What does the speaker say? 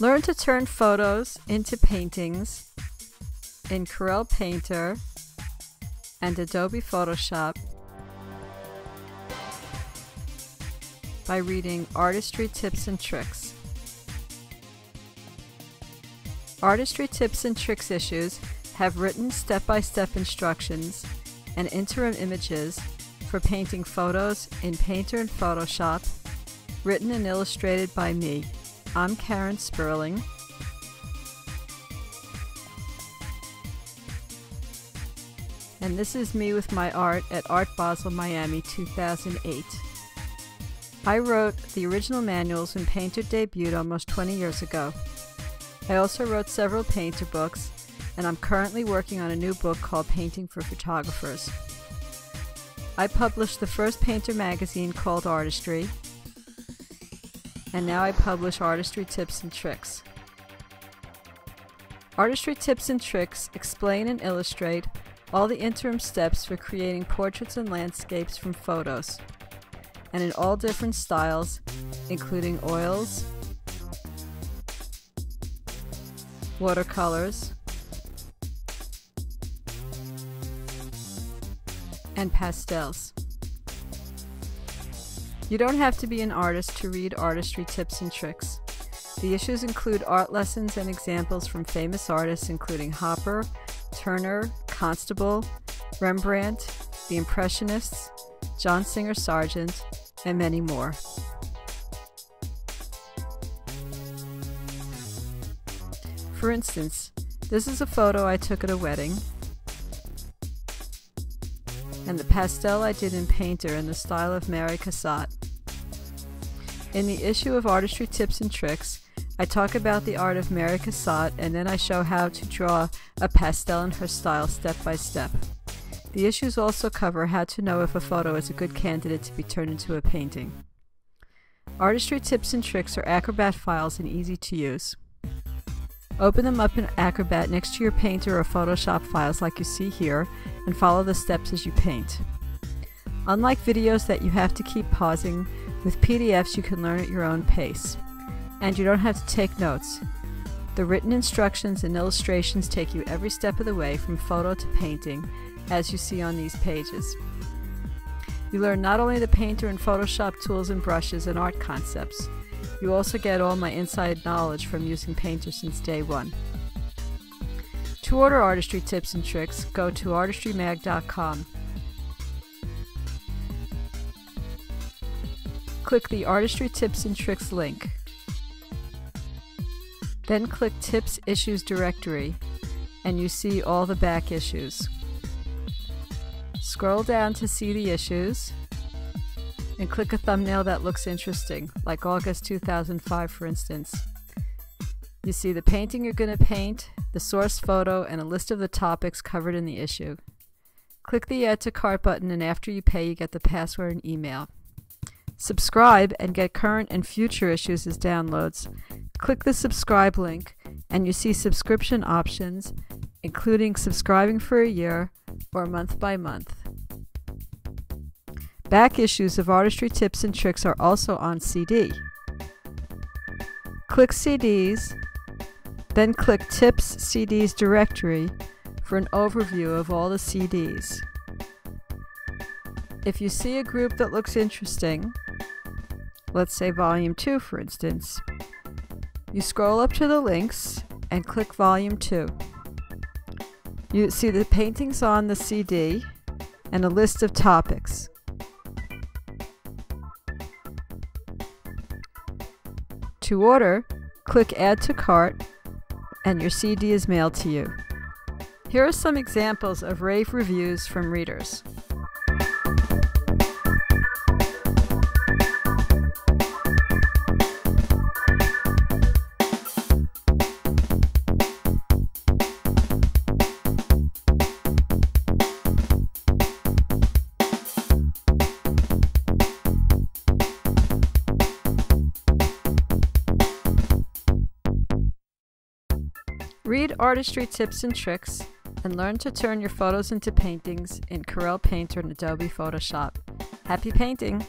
Learn to turn photos into paintings in Corel Painter and Adobe Photoshop by reading Artistry Tips and Tricks. Artistry Tips and Tricks issues have written step-by-step instructions and interim images for painting photos in Painter and Photoshop, written and illustrated by me. I'm Karen Sperling. And this is me with my art at Art Basel, Miami 2008. I wrote the original manuals when Painter debuted almost 20 years ago. I also wrote several Painter books, and I'm currently working on a new book called Painting for Photographers. I published the first Painter magazine called Artistry, and now I publish Artistry Tips and Tricks. Artistry Tips and Tricks explain and illustrate all the interim steps for creating portraits and landscapes from photos, and in all different styles, including oils, watercolors, and pastels. You don't have to be an artist to read Artistry Tips and Tricks. The issues include art lessons and examples from famous artists including Hopper, Turner, Constable, Rembrandt, the Impressionists, John Singer Sargent, and many more. For instance, this is a photo I took at a wedding, and the pastel I did in Painter in the style of Mary Cassatt. In the issue of Artistry Tips and Tricks, I talk about the art of Mary Cassatt, and then I show how to draw a pastel in her style step by step. The issues also cover how to know if a photo is a good candidate to be turned into a painting. Artistry Tips and Tricks are Acrobat files and easy to use. Open them up in Acrobat next to your Painter or Photoshop files like you see here, and follow the steps as you paint. Unlike videos that you have to keep pausing, with PDFs you can learn at your own pace. And you don't have to take notes. The written instructions and illustrations take you every step of the way from photo to painting, as you see on these pages. You learn not only the Painter and Photoshop tools and brushes and art concepts, you also get all my inside knowledge from using Painter since day one. To order Artistry Tips and Tricks, go to artistrymag.com. Click the Artistry Tips and Tricks link. Then click Tips Issues Directory, and you see all the back issues. Scroll down to see the issues, and click a thumbnail that looks interesting, like August 2005 for instance. You see the painting you're going to paint, the source photo, and a list of the topics covered in the issue. Click the Add to Cart button, and after you pay you get the password and email. Subscribe and get current and future issues as downloads. Click the subscribe link and you see subscription options, including subscribing for a year or month by month. Back issues of Artistry Tips and Tricks are also on CD. Click CDs, then click Tips CDs Directory for an overview of all the CDs. If you see a group that looks interesting, let's say Volume 2 for instance, you scroll up to the links and click Volume 2. You see the paintings on the CD and a list of topics. To order, click Add to Cart and your CD is mailed to you. Here are some examples of rave reviews from readers. Read Artistry Tips and Tricks and learn to turn your photos into paintings in Corel Painter and Adobe Photoshop. Happy painting!